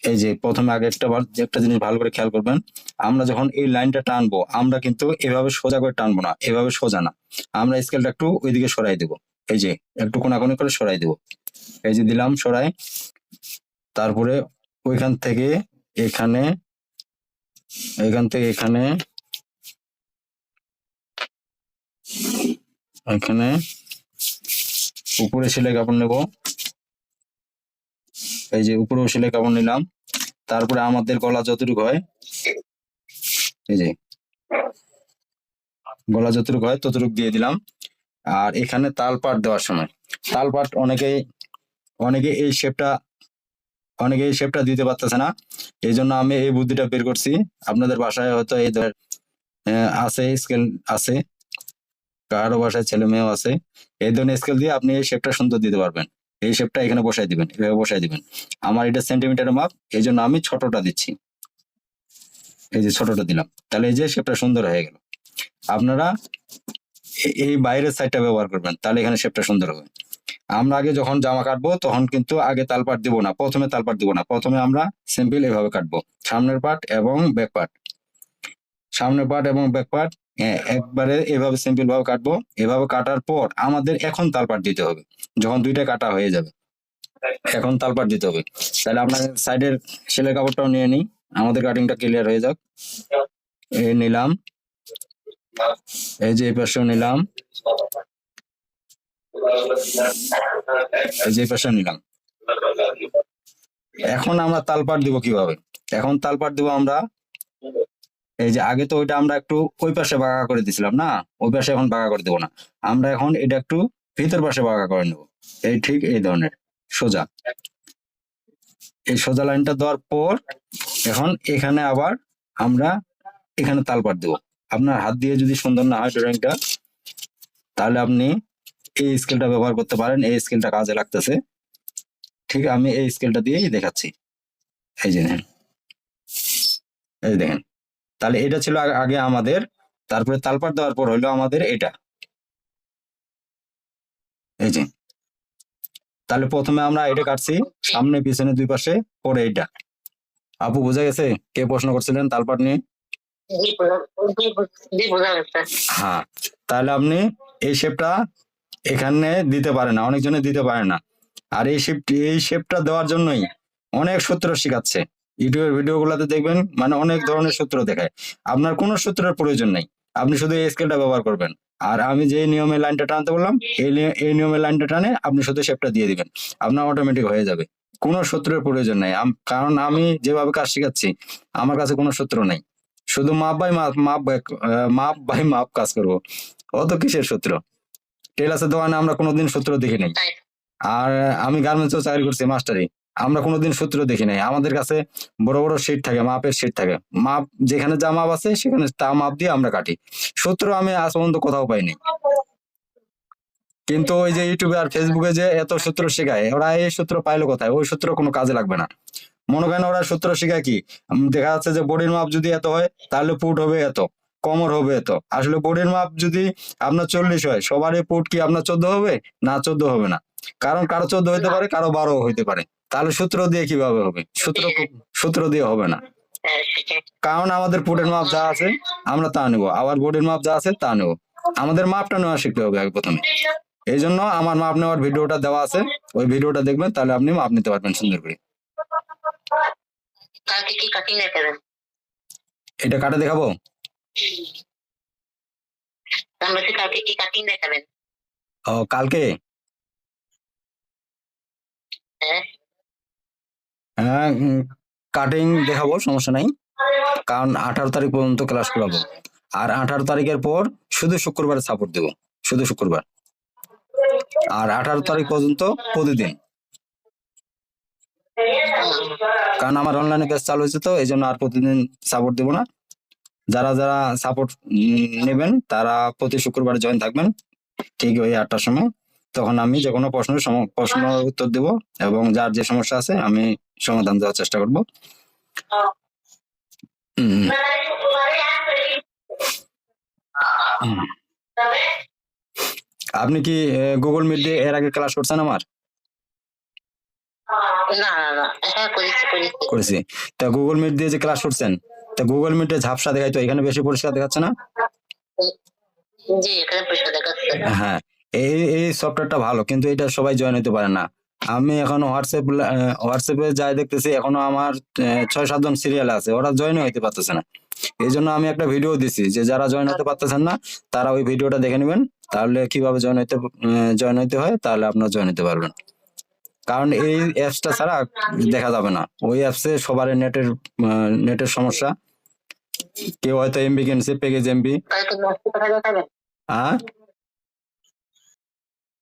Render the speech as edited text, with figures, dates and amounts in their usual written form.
এই যে প্রথমে আগে একটা জিনিস ভালো করে খেয়াল করবেন, আমরা যখন এই লাইনটা টানবো আমরা কিন্তু এভাবে সোজা করে টানবো না, এভাবে সোজা না, আমরা স্কেলটা একটু ওইদিকে সরাই দেবো। এই যে একটু কোনাকুনি করে সরাই দেবো। এই যে দিলাম সরাই, তারপরে ওইখান থেকে এখানে, এখান থেকে এখানে, এখানে উপরে সেলাই কাপড় নেব। এই যে উপরেও সেলাই কাপড় নিলাম। তারপরে আমাদের গলা যতটুকু হয়, এই যে গলা যতটুকু হয় ততটুকু দিয়ে দিলাম। আর এখানে তাল পাট দেওয়ার সময়, তাল পাট অনেকে এই শেপটা দিতে পারতেছে না, এই জন্য আমি এই বুদ্ধিটা বের করছি। আপনাদের বাসায় হয়তো এই ধরনের আছে, স্কেল আছে, কারো বাসায় ছেলে মেয়েও আছে, এই ধরনের স্কেল দিয়ে আপনি এই শেপটা সুন্দর দিতে পারবেন। এই শেপটা এখানে বসাই দিবেন, এভাবে বসাই দিবেন। আমার এটা সেন্টিমিটারের মাপ, এই জন্য আমি ছোটটা দিচ্ছি। এই যে ছোটটা দিলাম, তাহলে এই যে শেপটা সুন্দর হয়ে গেল। আপনারা এই বাইরের সাইডটা ব্যবহার করবেন, তাহলে এখানে শেপটা সুন্দর হবে। আমরা আগে যখন জামা কাটবো তখন কিন্তু আগে তালপাট দিব না, প্রথমে তালপাট দিব না, প্রথমে আমরা সিম্পল এভাবে কাটবো, সামনের পার্ট এবং ব্যাক পার্ট, সামনের পার্ট এবং ব্যাক পার্ট একবারে এভাবে সিম্পল ভাবে কাটবো। এভাবে কাটার পর আমাদের এখন তালপাট দিতে হবে, যখন দুইটা কাটা হয়ে যাবে এখন তালপাট দিতে হবে। তাহলে আপনার সাইডের সেলাই কাপড়টাও নিয়ে নিই, আমাদের কাটিংটা ক্লিয়ার হয়ে যাক। এই নিলাম, এই যে এই পাশেও নিলাম, এই যে এই পাশেও নিলাম। এখন আমরা তালপাট দিব কিভাবে? এখন তালপাট দিব আমরা, এই যে আগে তো ওইটা আমরা একটু ওই পাশে বাঁকা করে দিছিলাম না, ওই পাশে এখন বাঁকা করে দেবো না, আমরা এখন এটা একটু ভিতর পাশে বাঁকা করে নেবো। এই ঠিক এই ধরনের সোজা, এই সোজা লাইনটা দেওয়ার পর এখন এখানে আবার আমরা এখানে তালপাট দেবো। আপনার হাত দিয়ে যদি সুন্দর না হয় ড্রয়িংটা, তাহলে আপনি এই স্কেলটা ব্যবহার করতে পারেন, এই স্কেলটা কাজে লাগতেছে। ঠিক আমি এই স্কেলটা দিয়েই দেখাচ্ছি। এই যে দেখেন, এই দেখেন, তাহলে এটা ছিল আগে আমাদের, তারপরে তালপাট দেওয়ার পর হইলো আমাদের এটা। এই যে তাহলে প্রথমে আমরা এটা কাটছি সামনে পিছনে দুই পাশে, পরে এটা। আপু বোঝা গেছে? কে প্রশ্ন করছিলেন তালপাট নিয়ে? হ্যাঁ, তাহলে আপনি এই শেপটা এখানে দিতে পারে না, অনেকজনে দিতে পারে না। আর এই শেপটা দেওয়ার জন্যই অনেক সূত্র শিখাচ্ছে ইউটিউবের ভিডিও গুলাতে, দেখবেন মানে অনেক ধরনের সূত্র দেখায়। আপনার কোনো সূত্রের প্রয়োজন নেই, আপনি শুধু এই স্কেলটা ব্যবহার করবেন। আর আমি যে নিয়মে লাইনটা টানতে বললাম, এই নিয়মে লাইনটা টানে আপনি শুধু শেপটা দিয়ে দিবেন, আপনার অটোমেটিক হয়ে যাবে। কোনো সূত্রের প্রয়োজন নেই, কারণ আমি যেভাবে কাজ শিখাচ্ছি আমার কাছে কোনো সূত্র নেই, শুধু মাপ কাজ করবো। অত কিসের সূত্র? টেলার্সের দোকানে আমরা কোনোদিন সূত্র দেখি নাই। আর আমি গার্মেন্টসও চাকরি করছি, মাস্টারি, আমরা কোনোদিন সূত্র দেখি নাই। আমাদের কাছে বড় বড় শিট থাকে, মাপের শিট থাকে, মাপ যেখানে যা মাপ আছে সেখানে তা মাপ দিয়ে আমরা কাটি। সূত্র আমি আজ পর্যন্ত কোথাও পাইনি। কিন্তু ওই যে ইউটিউবে আর ফেসবুকে যে এত সূত্র শেখায়, ওরা এই সূত্র পাইলো কোথায়? ওই সূত্র কোনো কাজে লাগবে না। মনে করেন ওরা সূত্র শেখায় কি, দেখা যাচ্ছে যে বডির মাপ যদি এত হয় তাহলে পুট হবে এত, কমর হবে এত। আসলে বডির মাপ যদি আপনার 40 হয়, সবারই পুট কি আপনার 14 হবে? না, 14 হবে না, কারণ কারো 14 হইতে পারে, কারো 12 হইতে পারে। তাহলে সূত্র দিয়ে কিভাবে হবে? সূত্র দিয়ে হবে না, কারণ আমাদের পুটের মাপ যা আছে আমরা তা নেবো, আবার বডির মাপ যা আছে তা নেবো। আমাদের মাপটা নেওয়া শিখতে হবে আগে প্রথমে। এই জন্য আমার মাপ নেওয়ার ভিডিওটা দেওয়া আছে, ওই ভিডিওটা দেখবেন, তাহলে আপনি মাপ নিতে পারবেন সুন্দর করে। কালকে কি কাটিং দেখাবেন? এটা কাটে দেখাবো। কালকে কি কাটিং দেখাবেন? ও কালকে, হ্যাঁ কাটিং দেখাবো, সমস্যা নাই। কারণ 18 তারিখ পর্যন্ত ক্লাস করাবো, আর 18 তারিখের পর শুধু শুক্রবারে সাপোর্ট দেবো, শুধু শুক্রবার। আর 18 তারিখ পর্যন্ত প্রতিদিন, কারণ আমার অনলাইনে ক্লাস চালু হয়েছে, তো এই জন্য আর প্রতিদিন সাপোর্ট দেবো না। যারা যারা সাপোর্ট নেবেন তারা প্রতি শুক্রবারে জয়েন থাকবেন ঠিক ওই 8টার সময়। তখন আমি যে কোনো প্রশ্ন উত্তর দেব, এবং যার যে সমস্যা আছে আমি সমাধান দেওয়ার চেষ্টা করব। আপনি কি গুগল মিট দিয়ে এর আগে ক্লাস করছেন আমার? না না না, হ্যাঁ করেছি করেছি। করেছি। তা গুগল মিট দিয়ে যে ক্লাস করছেন, তা গুগল মিটে ঝাপসা দেখায়, তো এখানে বেশি পরিষ্কার দেখাচ্ছে না? জি এখানে পয়সা দেখাচ্ছে। হ্যাঁ, এই এই সফটওয়্যারটা ভালো, কিন্তু এটা সবাই জয়েন হতে পারে না। আমি এখনো হোয়াটসঅ্যাপে যাই দেখতেছি, এখনো আমার 6-7 জন সিরিয়াল আছে, ওরা জয়েন হতে পারতেছে না। এই জন্য আমি একটা ভিডিও দিছি যে যারা জয়েন হতে পারতেছেন না তারা ওই ভিডিওটা দেখে নেবেন, তাহলে কিভাবে জয়েন হতে হয়, তাহলে আপনারা জয়েন হতে পারবেন। কারণ এই অ্যাপসটা ছাড়া দেখা যাবে না, ওই অ্যাপসে সবার নেটের সমস্যা, কেউ হয়তো এমবি কিনছে, প্যাকেজ এমবি। তাহলে তুমি আজকে কোথায় দেখাবেন? হ্যাঁ,